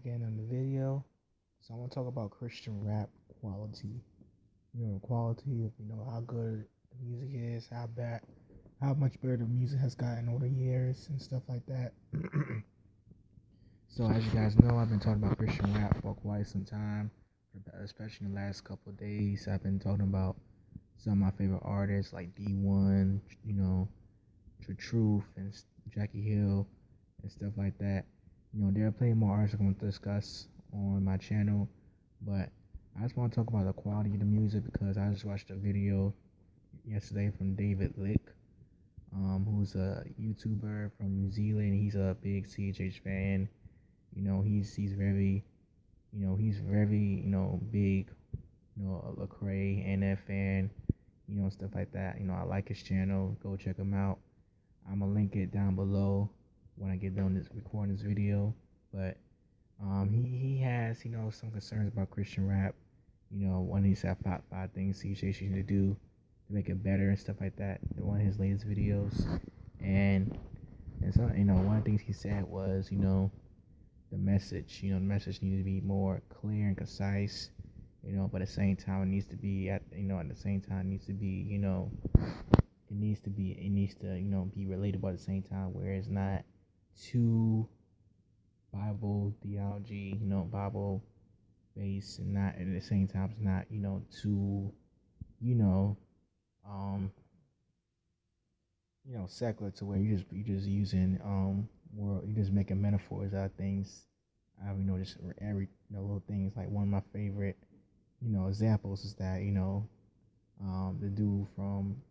again on the video. So I want to talk about Christian rap quality. Quality of how good the music is, how much better the music has gotten over the years and stuff like that. So as you guys know, I've been talking about Christian rap for quite some time, especially in the last couple of days. I've been talking about some of my favorite artists like D1, The Truth and Jackie Hill and stuff like that. There are plenty more artists I'm going to discuss on my channel, but I just want to talk about the quality of the music because I just watched a video yesterday from David Lick, who's a YouTuber from New Zealand. He's a big CHH fan. He's very, big, a Lecrae and F fan, stuff like that. I like his channel. Go check him out. I'm gonna link it down below when I get done recording this video. But he has some concerns about Christian rap. One of these five things CHH need to do to make it better and stuff like that. One of his latest videos, and so one of the things he said was the message needs to be more clear and concise. But at the same time it needs to be be relatable at the same time, where it's not too Bible theology, Bible based, and not at the same time it's not too um secular, to where you just using world, you just making metaphors out of things. Just every little things. Like one of my favorite examples is that the dude from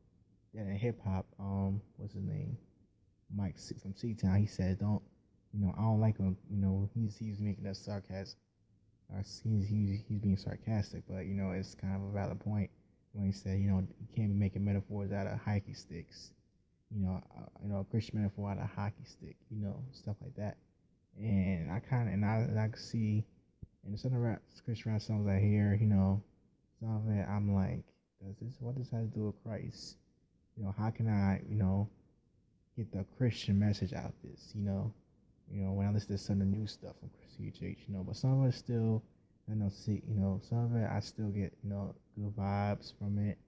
in hip hop, what's his name, Mike from C Town. He said, "Don't I don't like him. He's making that sarcasm. He's being sarcastic, but it's kind of a valid point when he said you can't be making metaphors out of hockey sticks. A Christian metaphor out of hockey stick. Stuff like that. And I can see in some of the Christian rap songs I hear, some of it I'm like, what does that have to do with Christ? How can I get the Christian message out of this? When I listen to some of the new stuff from CHH, but some of it still, some of it I still get, good vibes from it.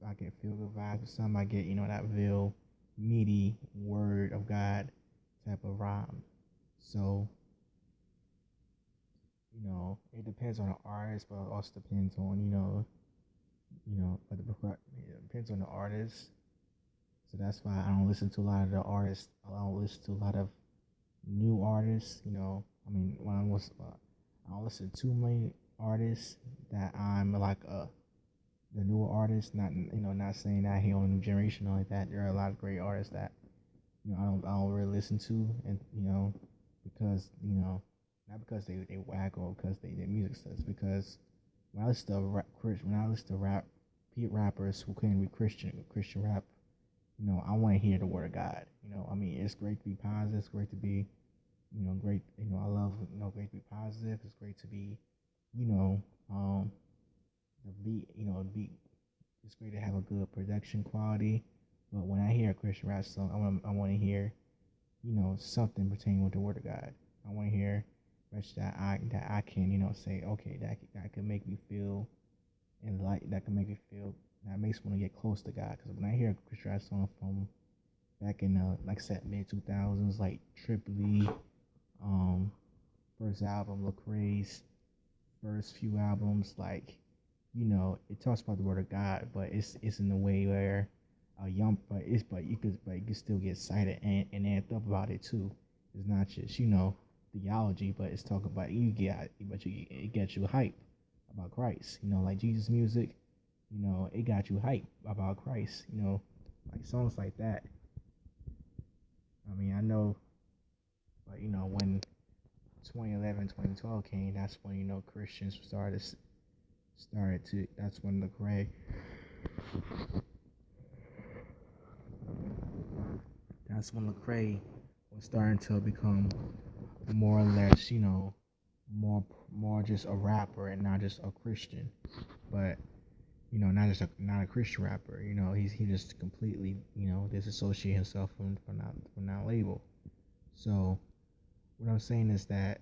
I get feel good vibes. Some I get, that real meaty word of God type of rhyme. So, it depends on the artist, but it also depends on, it depends on the artist. So that's why I don't listen to a lot of the artists. I don't listen to a lot of new artists. I don't listen to too many artists that I'm like the newer artists. Not saying that here on the new generation or like that. There are a lot of great artists that I don't really listen to, and because not because they whack or because their music sucks. Because when I listen to rappers who claim to be Christian rap, I want to hear the word of God. It's great to be positive. It's great to be, great. I love, great to be positive. It's great to be, the beat. The beat. It's great to have a good production quality. But when I hear a Christian rap song, I want to hear, something pertaining with the word of God. I want to hear that I can, say, okay, that could make me feel, and that can make me feel, that makes me want to get close to God. Because when I hear a Christian rap song from back in like I said, mid 2000s, like Tripoli, first album, Lecrae's first few albums, like it talks about the word of God, but it's in a way where but you can still get excited and amped up about it too. It's not just theology, but it's talking about it gets you hype about Christ. Like Jesus music, it got you hype about Christ. Like songs like that. I know, but when 2011, 2012 came, that's when Christians started to. That's when Lecrae. That's when Lecrae was starting to become more or less, more just a rapper and not just a Christian, but not a Christian rapper. He just completely disassociate himself from that label. So what I'm saying is that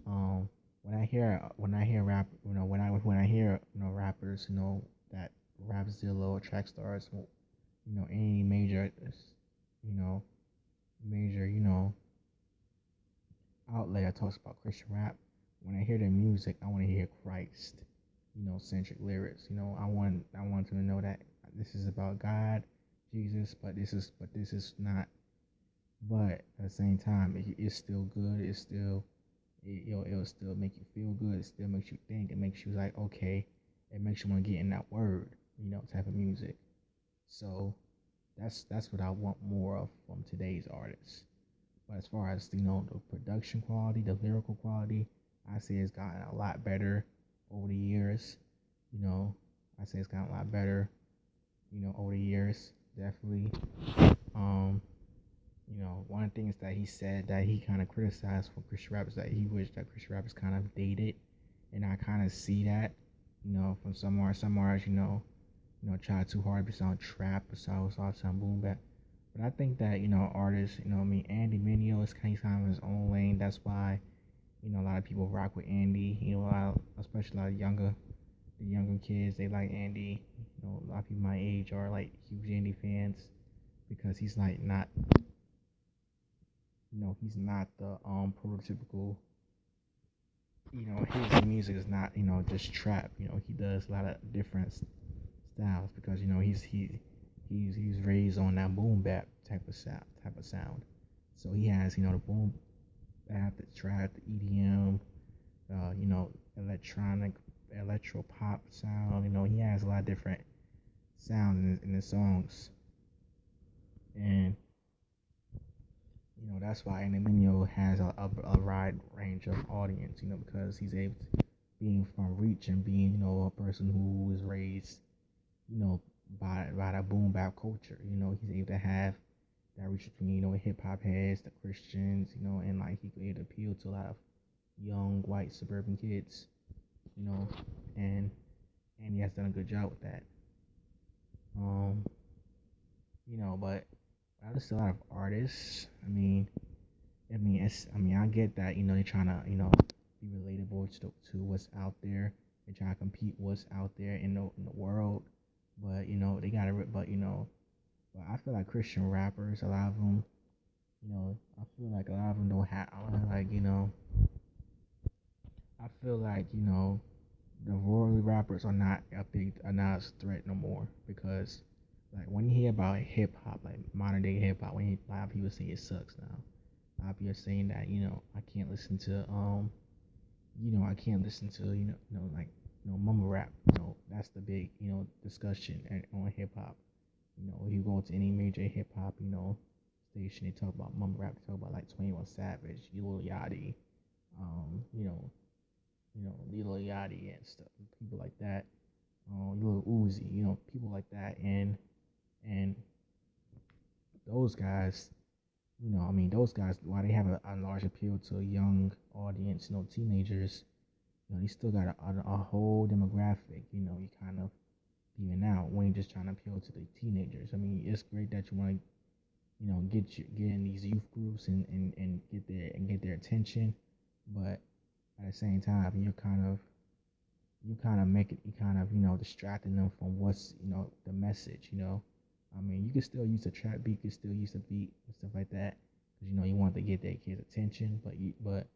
um when I hear rap, when I hear rappers, that Rapzilla or Trackstars, any you know major outlet that talks about Christian rap, when I hear their music, I want to hear Christ, centric lyrics. I want them to know that this is about God, Jesus, but this is not. But at the same time, it's still good. It's still it'll still make you feel good. It still makes you think. It makes you like, okay. It makes you want to get in that word, type of music. So that's what I want more of from today's artists. But as far as the production quality, the lyrical quality, I say it's gotten a lot better over the years. You know, I say it's gotten a lot better. Over the years, definitely. Um, one of the things that he said that he kind of criticized for Christian rap is that he wished that Christian rap is kind of dated, and I kind of see that. From somewhere, try too hard to sound trap or sound boom bap. But I think that artists, Andy Mineo is kind of in his own lane. That's why a lot of people rock with Andy. Especially a lot of the younger kids, they like Andy. A lot of people my age are like huge Andy fans because he's like not, he's not the prototypical. His music is not just trap. He does a lot of different styles because he's raised on that boom bap type of sound. So he has the boom bap, the trap, the EDM, electronic, electro pop sound. He has a lot of different sounds in his songs, and that's why Eminem has a wide range of audience. Because he's able to being from reach and being a person who was raised by the boom bap culture. He's able to have that reach between hip hop heads, the Christians, and like he could appeal to a lot of young white suburban kids, you know, and he has done a good job with that. Um, but there's still a lot of artists. I get that they're trying to be relatable to what's out there. They're trying to compete what's out there in the world, but they gotta. But I feel like Christian rappers, a lot of them, I feel like a lot of them don't have like I feel like the royal rappers are not a threat no more because like when you hear about hip hop, like modern day hip hop, a lot of people say it sucks now. A lot of people are saying that I can't listen to I can't listen to like mumble rap. That's the big discussion on hip hop. If you go to any major hip hop station, they talk about mumble rap. They talk about like 21 Savage, Lil Yachty, um, you know, Lil Yachty and stuff, people like that. Lil Uzi, people like that, and those guys, those guys, while they have a large appeal to a young audience, teenagers, they still got a whole demographic. You kind of even out when you're just trying to appeal to the teenagers. It's great that you want to, get in these youth groups and get their attention, but at the same time, you kind of distracting them from what's the message. You can still use a trap beat, you can still use a beat and stuff like that, because you want to get that kid's attention, but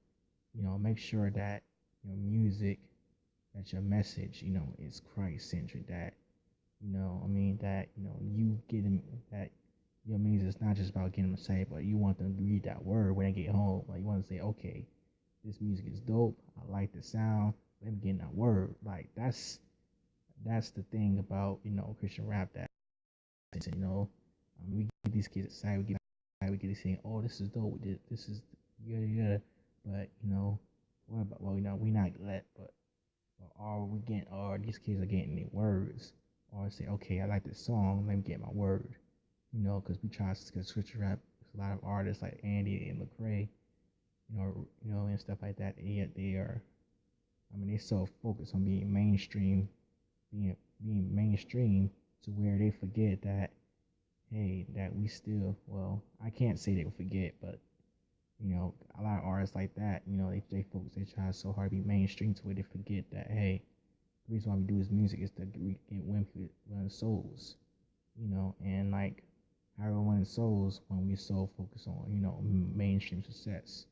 make sure that your music, that your message, is Christ centric. That that you get them that your music is not just about getting them saved, but you want them to read that word when they get home. Like you want to say, okay, this music is dope. I like the sound. Let me get in that word. Like that's the thing about Christian rap that we get these kids excited. We get these saying, oh, this is dope. This is yeah. But what about we not let but or we get or these kids are getting their words or say, okay, I like this song. Let me get my word. Because we try to switch rap. There's a lot of artists like Andy and Lecrae, and stuff like that. They are. They so focused on being mainstream to where they forget that hey, that we still. Well, I can't say they will forget, but A lot of artists like that, they focus, they try so hard to be mainstream to where they forget that, hey, the reason why we do this music is to get women's souls, and like how women's souls when we so focus on, mainstream success.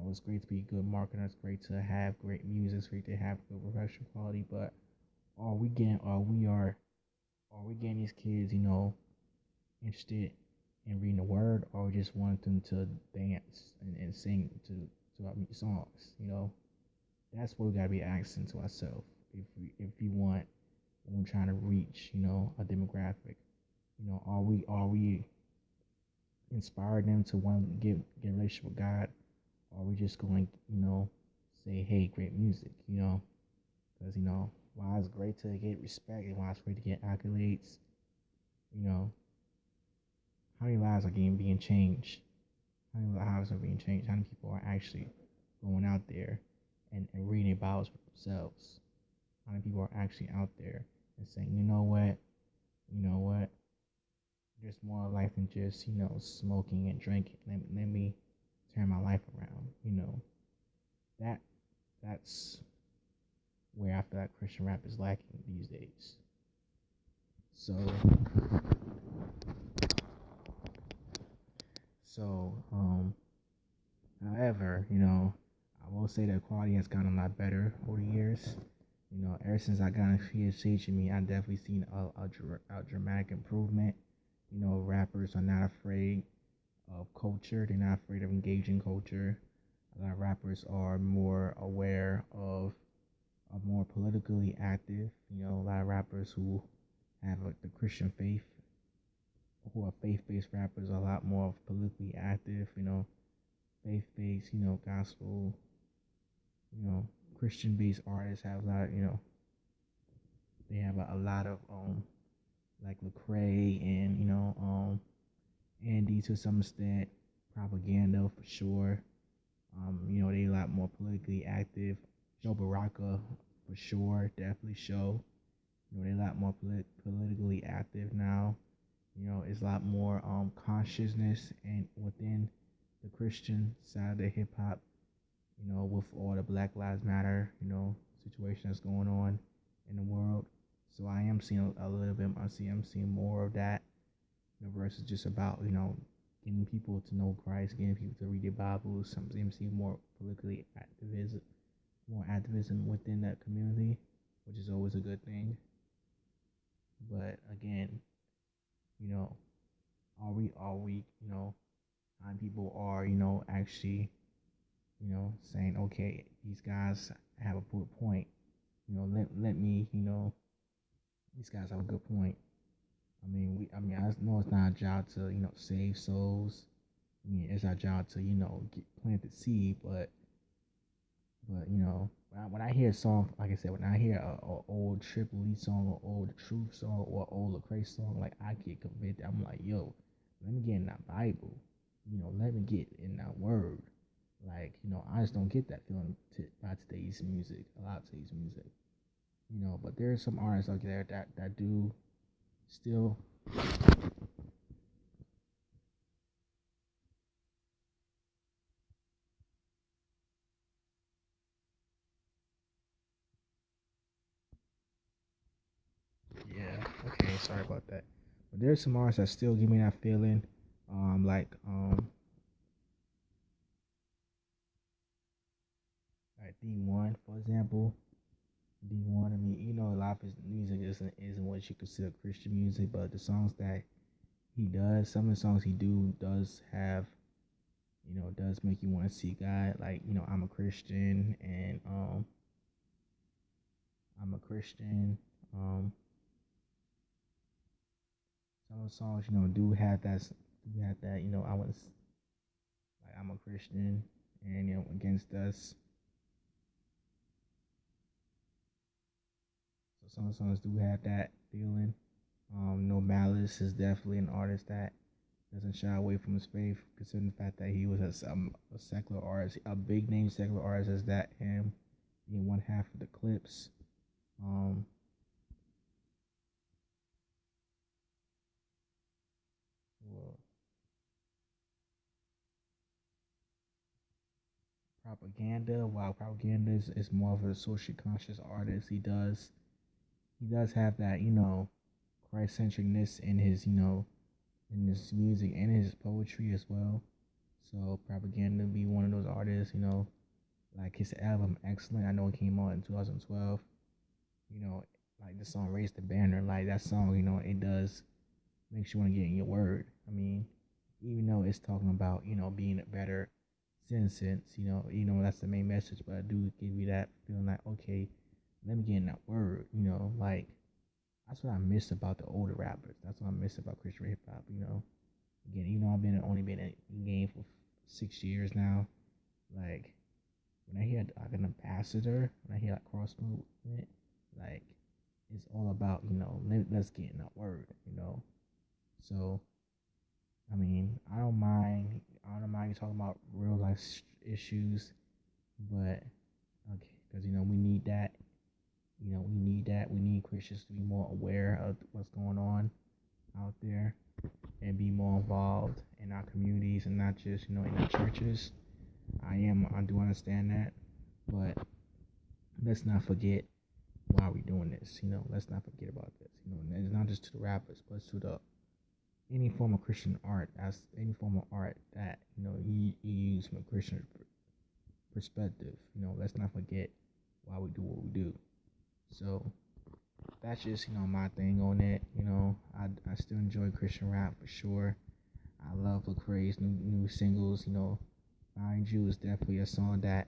It's great to be a good marketer. It's great to have great music. It's great to have good professional quality. But are we getting, are we getting these kids, interested in reading the word, or we just want them to dance and sing to our songs? That's what we gotta be asking to ourselves. If we want, when we're trying to reach, a demographic, are we inspiring them to want to get a relationship with God? Or are we just going, say, hey, great music, because while it's great to get respect and while it's great to get accolades, you know, how many lives are being changed? How many lives are being changed? How many people are actually going out there and reading Bibles for themselves? How many people are actually out there and saying, you know what, there's more life than just, smoking and drinking. Let me turn my life around. That that's where I feel like Christian rap is lacking these days. So so however, I will say that quality has gotten a lot better over the years. Ever since I got in CHH, I definitely seen a dramatic improvement. Rappers are not afraid of culture. They're not afraid of engaging culture. A lot of rappers are more aware of, are more politically active. A lot of rappers who have the Christian faith, who are faith-based rappers, are a lot more politically active. Faith-based, gospel, Christian-based artists have a lot. They have a lot of like Lecrae and Andy to some extent, propaganda for sure. They a lot more politically active. Joe Baraka for sure, definitely show. They a lot more politically active now. It's a lot more consciousness and within the Christian side of the hip hop. With all the Black Lives Matter, situation that's going on in the world. So I am seeing a little bit. I'm seeing more of that. Versus just about getting people to know Christ, getting people to read their Bibles. I'm seeing more activism within that community, which is always a good thing. But again, you know, are we how people are actually saying, okay, these guys have a good point. Let me these guys have a good point. I know it's not our job to save souls. It's our job to plant the seed, but when I hear a song, like I said, when I hear a old Triple E song or old Truth song or old Lecrae song, like I get convicted. I'm like, yo, let me get in that Bible. Let me get in that word. Like, I just don't get that feeling by today's music, a lot of today's music. But there are some artists out there that do still. Yeah, okay, sorry about that. But there's some artists that still give me that feeling. Like like D1, for example. D1, a lot of his music isn't what you consider Christian music, but the songs that he does, some of the songs he does have, does make you want to see God. Like, I'm a Christian and I'm a Christian. Some of the songs, do have that, I was like I'm a Christian and against us. So some of the songs do have that feeling. No Malice is definitely an artist that doesn't shy away from his faith, considering the fact that he was a secular artist, a big name secular artist as that him being one half of the Clips. Um, well, Propaganda. While Propaganda is more of a socially conscious artist, he does have that Christ centeredness in his in his music and his poetry as well. So Propaganda be one of those artists, like his album Excellent. I know it came out in 2012. You know, like the song Raise the Banner, like that song, it does makes you want to get in your word. I mean, even though it's talking about, being a better citizens, that's the main message, but I do give you that feeling like, okay, let me get in that word, like that's what I miss about the older rappers. That's what I miss about Christian hip hop. Again, I've been only been in the game for 6 years now. Like when I hear like an ambassador, when I hear like cross movement, like it's all about let's get in that word. So I mean, I don't mind you talking about real life issues, but okay, because we need that. We need that. We need Christians to be more aware of what's going on out there and be more involved in our communities and not just in the churches. I do understand that, but let's not forget why we're doing this. Let's not forget about this. And it's not just to the rappers, but to the any form of Christian art, as any form of art that you use from a Christian perspective. Let's not forget why we do what we do. So that's just my thing on it. I still enjoy Christian rap for sure. I love Lecrae's new singles. Find You is definitely a song that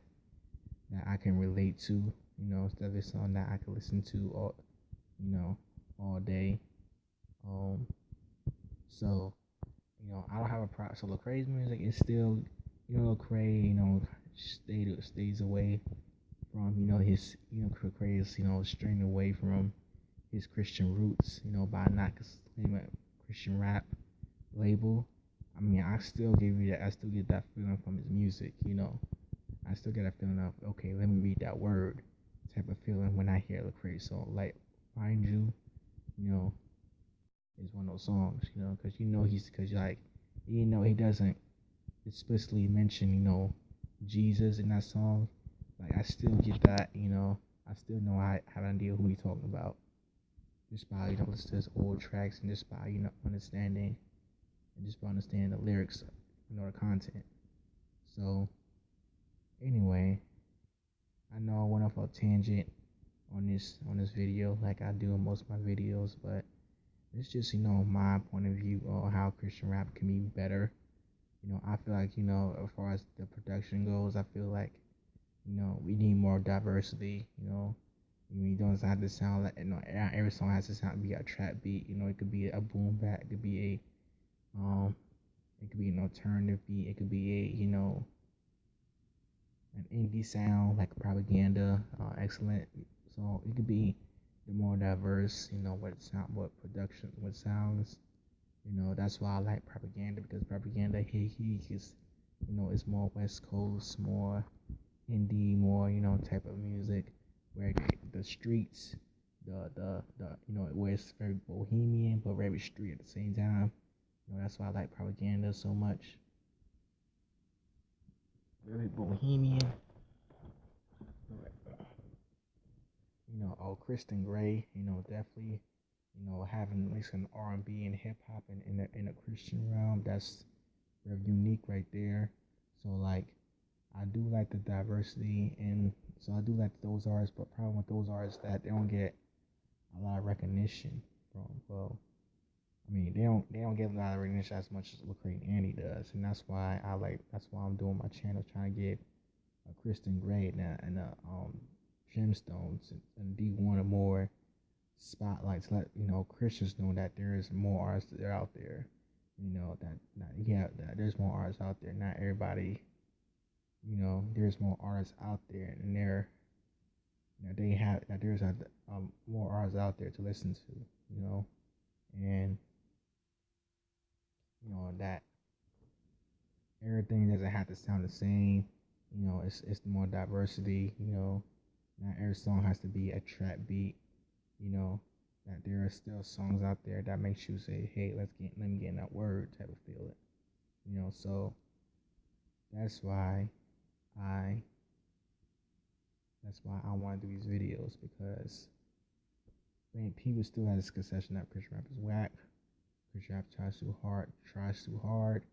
I can relate to. It's definitely a song that I can listen to all day. So I don't have a problem. So Lecrae's music is still, Lecrae, stays away from, his, Lecrae is, straying away from his Christian roots, by not claiming a Christian rap label. I mean, I still get that feeling from his music, I still get a feeling of, okay, let me read that word type of feeling when I hear Lecrae song. Like, Find You, is one of those songs, because he doesn't explicitly mention, Jesus in that song. Like, I still get that, I still know I have an idea who he's talking about. Just by, listening to his old tracks and just by, understanding and just by understanding the lyrics, the content. So, anyway, I know I went off a tangent on this video like I do in most of my videos, but it's just my point of view on how Christian rap can be better. I feel like as far as the production goes, I feel like we need more diversity. You don't have to sound like every song has to sound be a trap beat. It could be a boom bap, it could be an alternative beat, it could be an indie sound like Propaganda, excellent. So it could be the more diverse, what production, what sounds. That's why I like Propaganda, because Propaganda he is, it's more West Coast, more indie, more type of music where the streets, where it's very bohemian but very street at the same time. That's why I like Propaganda so much. Very bohemian. Kristen Gray, definitely, having mixing R&B and hip hop in a Christian realm, that's very unique right there. So like, I do like the diversity, and so I do like those artists. But problem with those artists that they don't get a lot of recognition from. Well, I mean, they don't get a lot of recognition as much as Lecrae and Andy does, and that's why I'm doing my channel, trying to give a Kristen Gray and Gemstones and D1 more spotlights. Let Christians know that there is more artists that are out there. That there's more artists out there. Not everybody. There's more artists out there, and there's more artists out there to listen to. And that everything doesn't have to sound the same. It's more diversity. Not every song has to be a trap beat. That there are still songs out there that makes you say, hey, let me get in that word type of feeling. So that's why I That's why I want to do these videos, because I mean, people still have this concession that Christian rap is whack. Christian rap tries too hard.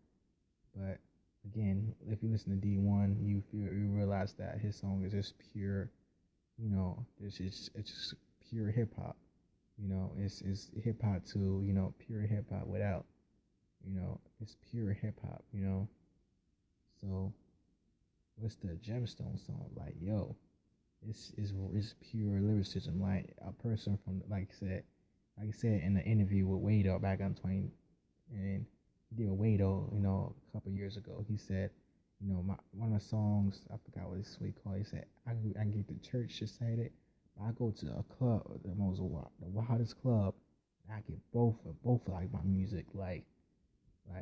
But again, if you listen to D1, you realize that his song is just pure, it's just pure hip hop. It's hip hop to, pure hip hop without, it's pure hip hop. So what's the gemstone song? Like, yo, it's pure lyricism. Like a person from, like I said in the interview with Wado back on 20, and he did with Wado, a couple years ago. He said, one of the songs, I forgot what it's called. He said, I can get the church excited. I go to a club, the wildest club. And I get both like my music, like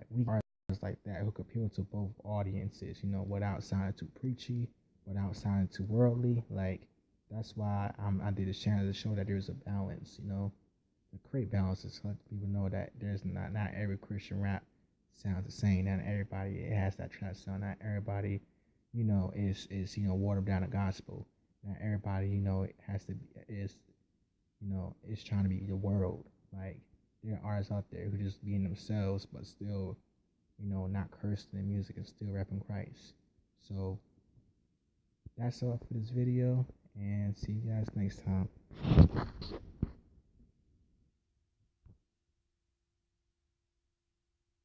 we artists like that who could appeal to both audiences, without sounding too preachy, without sounding too worldly. Like that's why I did a channel to show that there's a balance, to create balance is to let people know that there's not every Christian rap sounds the same. Not everybody it has that trap sound. Not everybody, is watered down the gospel. Not everybody, it has to be is trying to be the world. Like there are artists out there who just being themselves, but still, not cursing in music and still rapping Christ. So that's all for this video, and see you guys next time.